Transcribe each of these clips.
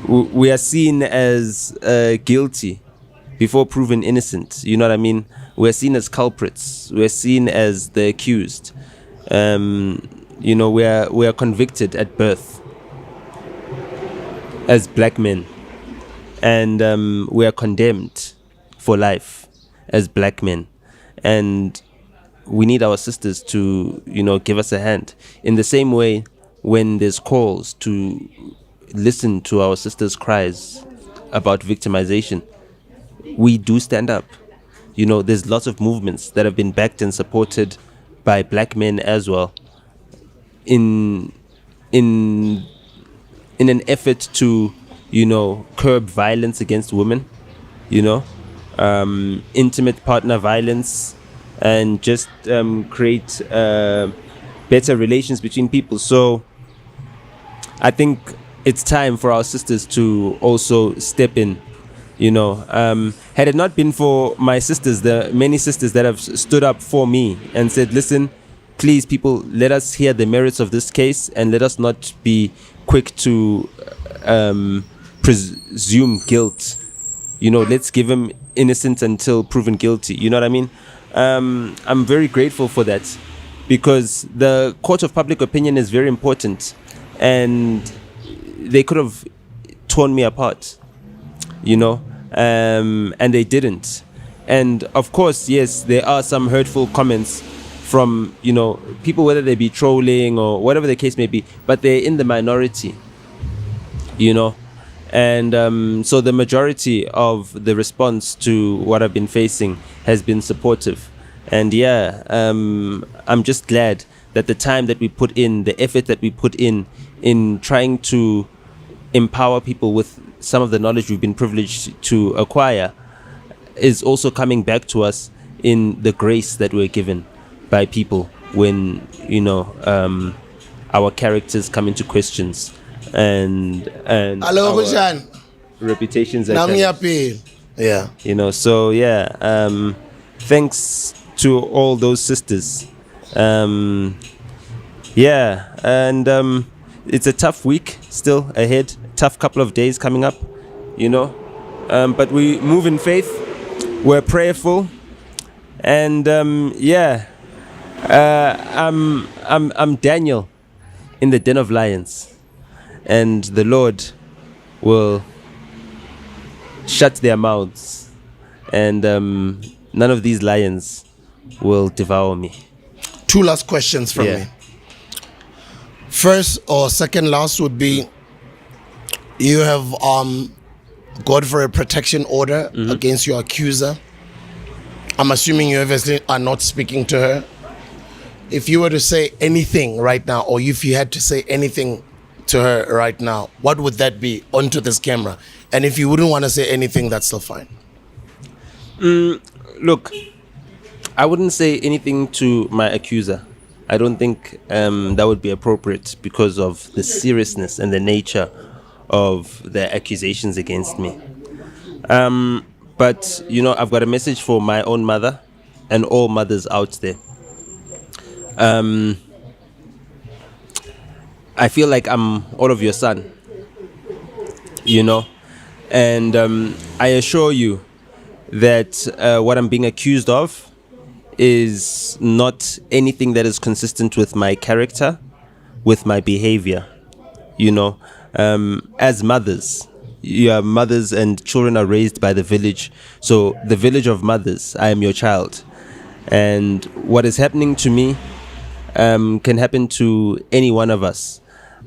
we are seen as guilty before proven innocent. You know what I mean? We're seen as culprits. We're seen as the accused. We are convicted at birth as black men, and we are condemned for life as black men, and we need our sisters to give us a hand. In the same way, when there's calls to listen to our sisters' cries about victimization, we do stand up. There's lots of movements that have been backed and supported by black men as well, in an effort to curb violence against women, intimate partner violence, and just create better relations between people. So I think it's time for our sisters to also step in. Had it not been for my sisters, the many sisters that have stood up for me and said, listen, please, people, let us hear the merits of this case and let us not be quick to presume guilt. Let's give him innocent until proven guilty. You know what I mean? I'm very grateful for that, because the court of public opinion is very important, and they could have torn me apart, and they didn't. And of course, yes, there are some hurtful comments from people, whether they be trolling or whatever the case may be, but they're in the minority, and so the majority of the response to what I've been facing has been supportive. And I'm just glad that the time that we put in, the effort that we put in trying to empower people with some of the knowledge we've been privileged to acquire, is also coming back to us in the grace that we're given by people when our characters come into questions and our reputations are thanks to all those sisters. It's a tough week still ahead, tough couple of days coming up, but we move in faith, we're prayerful, and I'm Daniel in the den of lions, and the Lord will shut their mouths, and none of these lions will devour me. Two last questions from me. First or second last would be, you have gone for a protection order against your accuser. I'm assuming you obviously are not speaking to her. If you were to say anything right now, or if you had to say anything to her right now, what would that be onto this camera? And if you wouldn't want to say anything, that's still fine. Look, I wouldn't say anything to my accuser. I don't think that would be appropriate because of the seriousness and the nature of the accusations against me. But, I've got a message for my own mother and all mothers out there. I feel like I'm all of your son, and I assure you that what I'm being accused of is not anything that is consistent with my character, with my behavior. As mothers, your mothers and children are raised by the village. So the village of mothers, I am your child. And what is happening to me can happen to any one of us.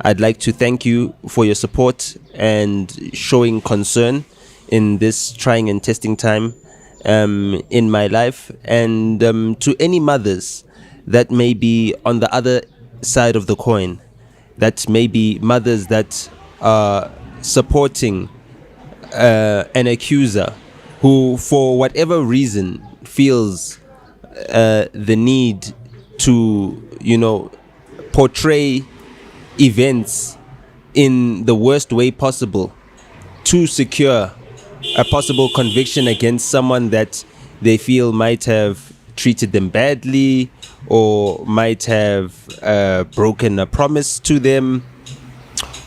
I'd like to thank you for your support and showing concern in this trying and testing time in my life, and to any mothers that may be on the other side of the coin, that may be mothers that are supporting an accuser who, for whatever reason, feels the need to, portray events in the worst way possible to secure a possible conviction against someone that they feel might have treated them badly or might have broken a promise to them,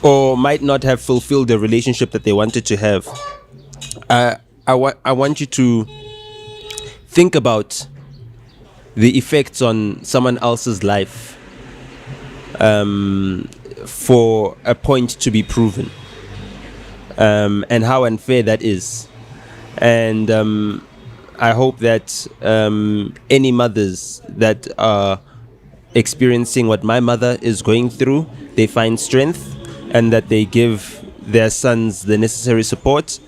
or might not have fulfilled the relationship that they wanted to have. I want you to think about the effects on someone else's life for a point to be proven, and how unfair that is. And I hope that any mothers that are experiencing what my mother is going through, they find strength, and that they give their sons the necessary support.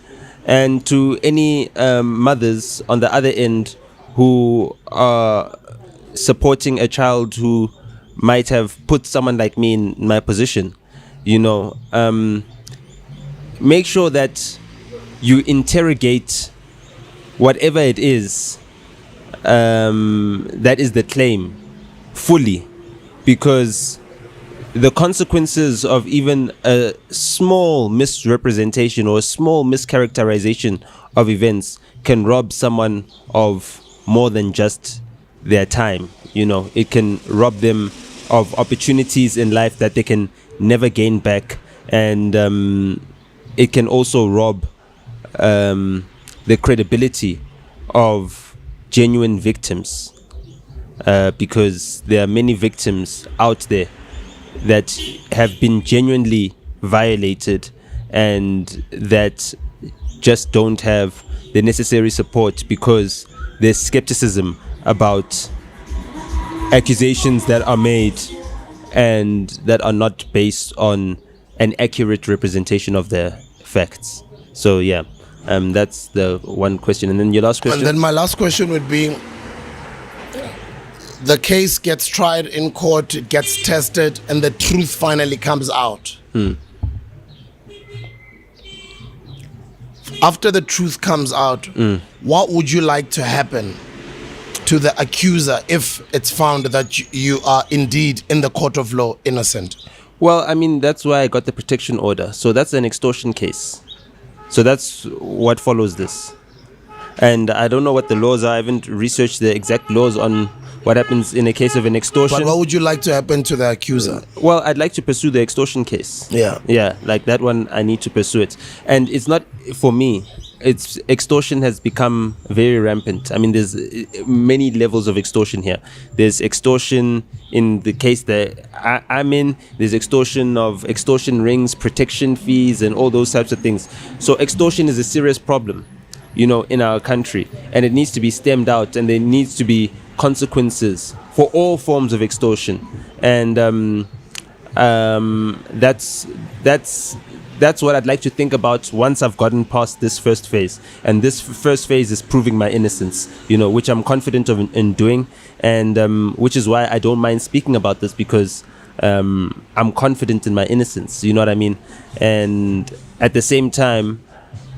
And to any mothers on the other end who are supporting a child who might have put someone like me in my position, make sure that you interrogate whatever it is that is the claim fully, because the consequences of even a small misrepresentation or a small mischaracterization of events can rob someone of more than just their time. It can rob them of opportunities in life that they can never gain back, and it can also rob the credibility of genuine victims, because there are many victims out there that have been genuinely violated and that just don't have the necessary support because there's skepticism about accusations that are made and that are not based on an accurate representation of the facts. So yeah, that's the one question. And then your last question? And then my last question would be, the case gets tried in court, it gets tested, and the truth finally comes out. After the truth comes out, what would you like to happen to the accuser if it's found that you are indeed in the court of law innocent? Well, I mean, that's why I got the protection order. So that's an extortion case. So that's what follows this. And I don't know what the laws are. I haven't researched the exact laws on what happens in a case of an extortion. But what would you like to happen to the accuser? Well, I'd like to pursue the extortion case. Yeah, like that one, I need to pursue it. And it's not for me. Extortion has become very rampant. I mean, there's many levels of extortion here. There's extortion in the case that I'm in. There's extortion of extortion rings, protection fees, and all those types of things. So extortion is a serious problem, in our country, and it needs to be stemmed out, and there needs to be consequences for all forms of extortion. And that's what I'd like to think about once I've gotten past this first phase. And this first phase is proving my innocence, which I'm confident of in doing, and which is why I don't mind speaking about this, because I'm confident in my innocence. You know what I mean? And at the same time,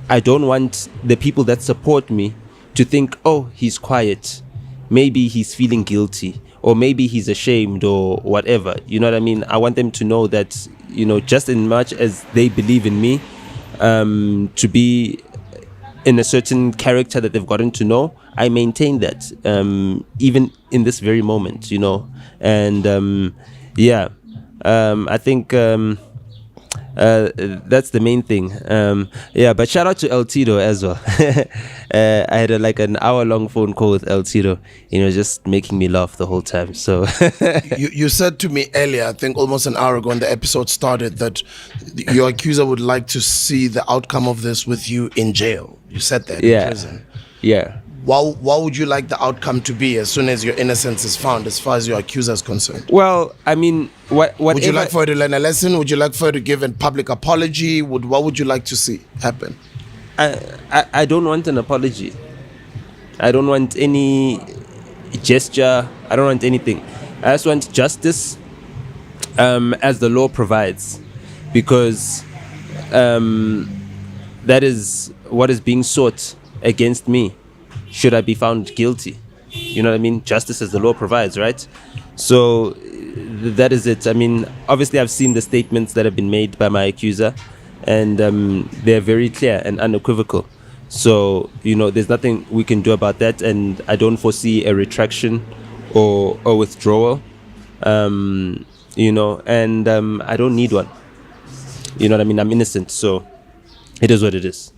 I don't want the people that support me to think, oh, he's quiet, maybe he's feeling guilty, or maybe he's ashamed, or whatever. You know what I mean? I want them to know that, just as much as they believe in me, to be in a certain character that they've gotten to know, I maintain that, even in this very moment, And I think that's the main thing. But shout out to El Tito as well. I had an hour-long phone call with El Tito, just making me laugh the whole time. So you said to me earlier, I think almost an hour ago when the episode started, that your accuser would like to see the outcome of this with you in jail. You said that in prison. Yeah. What would you like the outcome to be as soon as your innocence is found, as far as your accuser is concerned? Well, I mean, what would you like for her to learn a lesson? Would you like for her to give a public apology? What would you like to see happen? I don't want an apology. I don't want any gesture. I don't want anything. I just want justice, as the law provides, because that is what is being sought against me, should I be found guilty. You know what I mean? Justice as the law provides, right? So that is it. I mean, obviously I've seen the statements that have been made by my accuser, and they're very clear and unequivocal. So, there's nothing we can do about that, and I don't foresee a retraction or withdrawal, and I don't need one. You know what I mean? I'm innocent, so it is what it is.